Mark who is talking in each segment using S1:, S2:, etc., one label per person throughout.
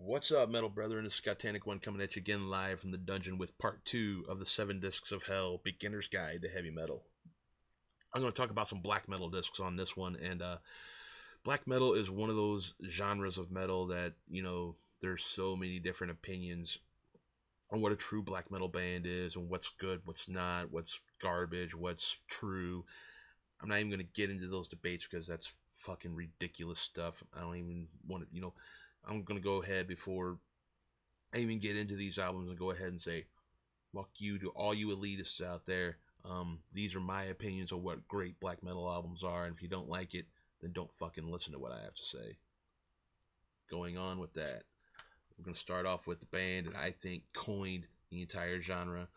S1: What's up, Metal Brethren? This is Scotanic One coming at you again live from the dungeon with part two of the Seven Discs of Hell Beginner's Guide to Heavy Metal. I'm going to talk about some black metal discs on this one, and black metal is one of those genres of metal that, there's so many different opinions on what a true black metal band is and what's good, what's not, what's garbage, what's true. I'm not even going to get into those debates because that's fucking ridiculous stuff. I don't even want to, I'm going to go ahead before I even get into these albums and go ahead and say, fuck you to all you elitists out there. These are my opinions of what great black metal albums are, and if you don't like it, then don't fucking listen to what I have to say. Going on with that, we're going to start off with the band that I think coined the entire genre.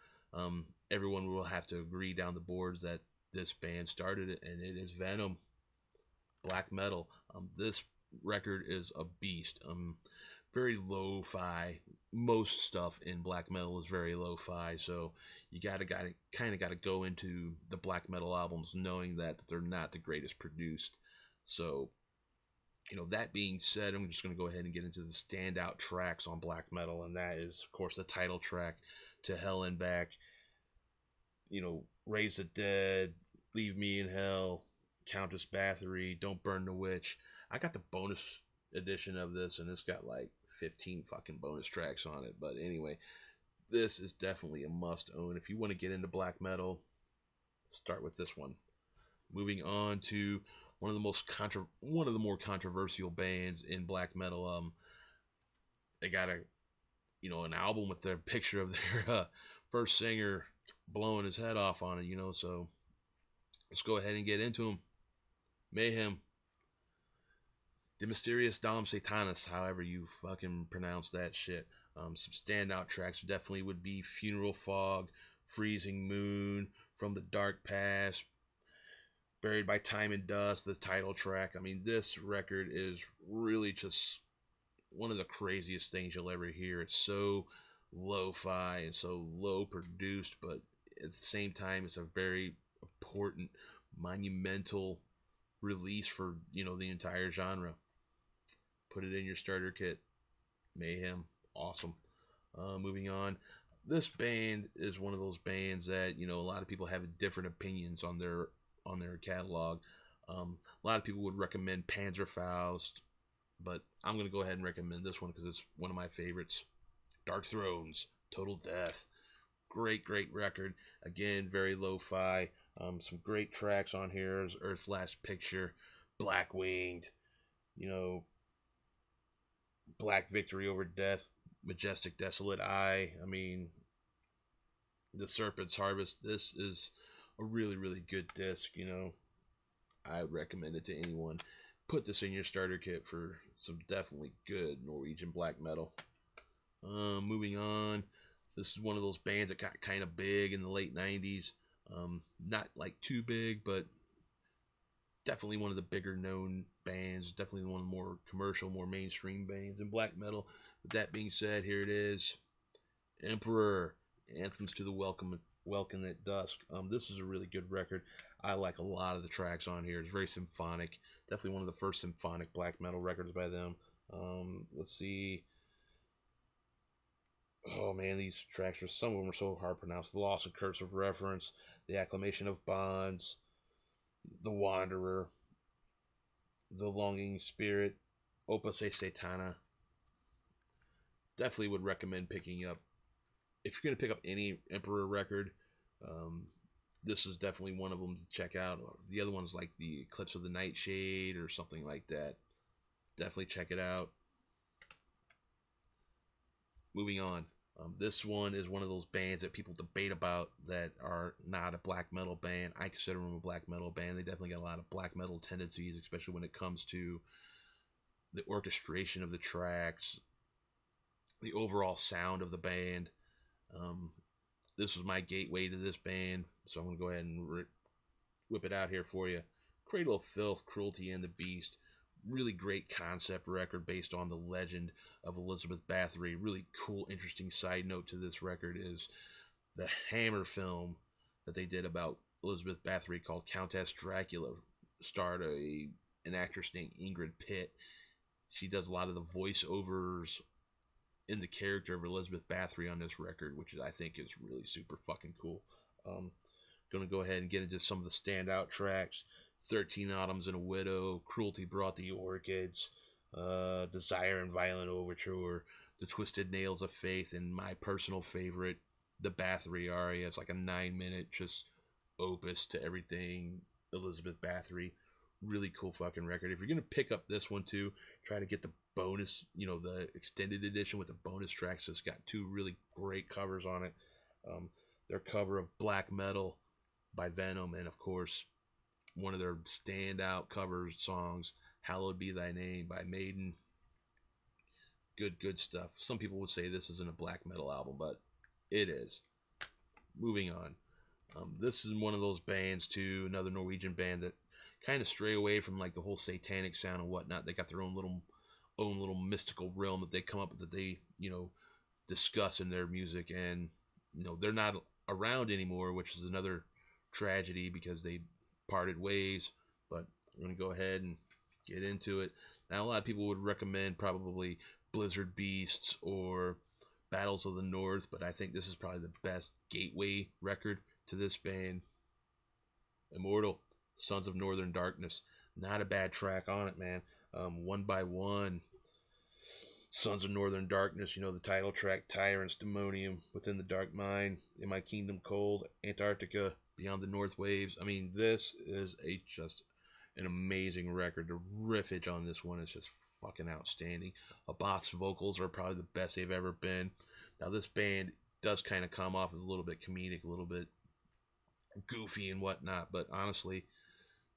S1: Everyone will have to agree down the boards that this band started it, and it is Venom. Black metal. This record is a beast. Very lo-fi. Most stuff in black metal is very lo-fi, so you gotta go into the black metal albums knowing that they're not the greatest produced. So, that being said, I'm just gonna go ahead and get into the standout tracks on black metal, and that is, of course, the title track, To Hell and Back. Raise the Dead, Leave Me in Hell, Countess Bathory, Don't Burn the Witch. I got the bonus edition of this, and it's got like 15 fucking bonus tracks on it. But anyway, this is definitely a must own. If you want to get into black metal, start with this one. Moving on to one of the more controversial bands in black metal. They got an album with their picture of their first singer blowing his head off on it. So let's go ahead and get into them. Mayhem. The Mysterious Dom Satanas, however you fucking pronounce that shit. Some standout tracks definitely would be Funeral Fog, Freezing Moon, From the Dark Past, Buried by Time and Dust, the title track. I mean, this record is really just one of the craziest things you'll ever hear. It's so lo-fi and so low produced, but at the same time, it's a very important, monumental release for, the entire genre. Put it in your starter kit. Mayhem, awesome. Moving on, this band is one of those bands that a lot of people have different opinions on their catalog. A lot of people would recommend Panzerfaust, but I'm gonna go ahead and recommend this one because it's one of my favorites. Dark Thrones, Total Death, great record. Again, very lo-fi. Some great tracks on here. Earth's Last Picture, Black Winged, you know, Black Victory Over Death, Majestic Desolate Eye. I mean, The Serpent's Harvest. This is a really good disc. I would recommend it to anyone. Put this in your starter kit for some definitely good Norwegian black metal. Moving on, this is one of those bands that got kind of big in the late 90s. Not like too big, but definitely one of the bigger known bands, definitely one of the more commercial, more mainstream bands in black metal. With that being said, here it is, Emperor, Anthems to the Welcome at Dusk. This is a really good record. I like a lot of the tracks on here. It's very symphonic. Definitely one of the first symphonic black metal records by them. Let's see. Oh man, these tracks some of them are so hard to pronounce. The Loss and Curse of Reference, The Acclamation of Bonds, The Wanderer, The Longing Spirit, Opus e Satana. Definitely would recommend picking up. If you're going to pick up any Emperor record, this is definitely one of them to check out. The other one's like the Eclipse of the Nightshade or something like that. Definitely check it out. Moving on. This one is one of those bands that people debate about that are not a black metal band. I consider them a black metal band. They definitely got a lot of black metal tendencies, especially when it comes to the orchestration of the tracks, the overall sound of the band. This was my gateway to this band, so I'm going to go ahead and whip it out here for you. Cradle of Filth, Cruelty and the Beast. Really great concept record based on the legend of Elizabeth Bathory. Really cool, interesting side note to this record is the Hammer film that they did about Elizabeth Bathory called Countess Dracula starred an actress named Ingrid Pitt. She does a lot of the voiceovers in the character of Elizabeth Bathory on this record, which I think is really super fucking cool. Gonna go ahead and get into some of the standout tracks. 13 Autumns and a Widow, Cruelty Brought the Orchids, Desire and Violent Overture, The Twisted Nails of Faith, and my personal favorite, the Bathory aria. It's like a 9-minute just opus to everything Elizabeth Bathory. Really cool fucking record. If you're gonna pick up this one too, try to get the bonus, the extended edition with the bonus tracks. It's got 2 really great covers on it. Their cover of Black Metal by Venom, and of course one of their standout cover songs, Hallowed Be Thy Name by Maiden. Good stuff. Some people would say this isn't a black metal album, but it is. Moving on. This is one of those bands too, another Norwegian band that kind of stray away from like the whole satanic sound and whatnot. They got their own little mystical realm that they come up with, that they discuss in their music, and they're not around anymore, which is another tragedy because they parted ways. But we're gonna go ahead and get into it. Now, a lot of people would recommend probably Blizzard Beasts or Battles of the North, but I think this is probably the best gateway record to this band. Immortal, Sons of Northern Darkness. Not a bad track on it, man. One by One, Sons of Northern Darkness, the title track, Tyrants, Demonium, Within the Dark Mind, In My Kingdom Cold, Antarctica, Beyond the North Waves. I mean, this is just an amazing record. The riffage on this one is just fucking outstanding. Abbot's vocals are probably the best they've ever been. Now, this band does kind of come off as a little bit comedic, a little bit goofy and whatnot, but honestly,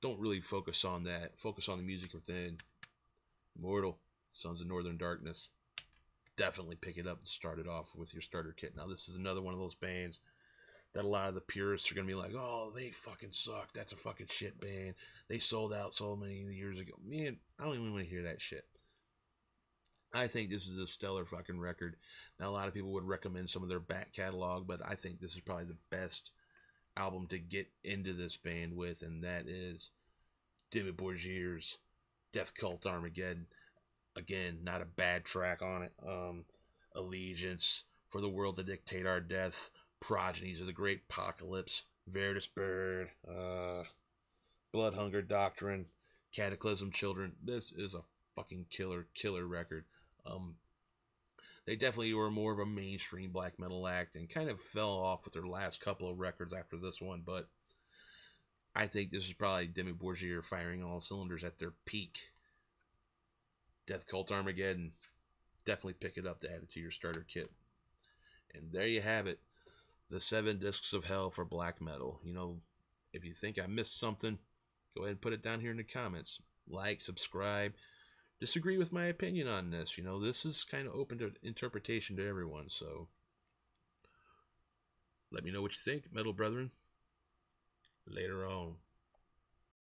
S1: don't really focus on that. Focus on the music within. Immortal, Sons of Northern Darkness. Definitely pick it up and start it off with your starter kit. Now, this is another one of those bands that a lot of the purists are going to be like, oh, they fucking suck. That's a fucking shit band. They sold out so many years ago. Man, I don't even want to hear that shit. I think this is a stellar fucking record. Now, a lot of people would recommend some of their back catalog, but I think this is probably the best album to get into this band with, and that is Dimmu Borgir's Death Cult Armageddon. Again, not a bad track on it. Allegiance, For the World to Dictate Our Death, Progenies of the Great Apocalypse, Veritas Bird, Blood Hunger Doctrine, Cataclysm Children. This is a fucking killer record. They definitely were more of a mainstream black metal act and kind of fell off with their last couple of records after this one, but I think this is probably Dimmu Borgir firing all cylinders at their peak. Death Cult Armageddon. Definitely pick it up to add it to your starter kit. And there you have it. The 7 discs of hell for black metal. If you think I missed something, go ahead and put it down here in the comments. Like, subscribe. Disagree with my opinion on this. This is kind of open to interpretation to everyone. So let me know what you think, metal brethren. Later on.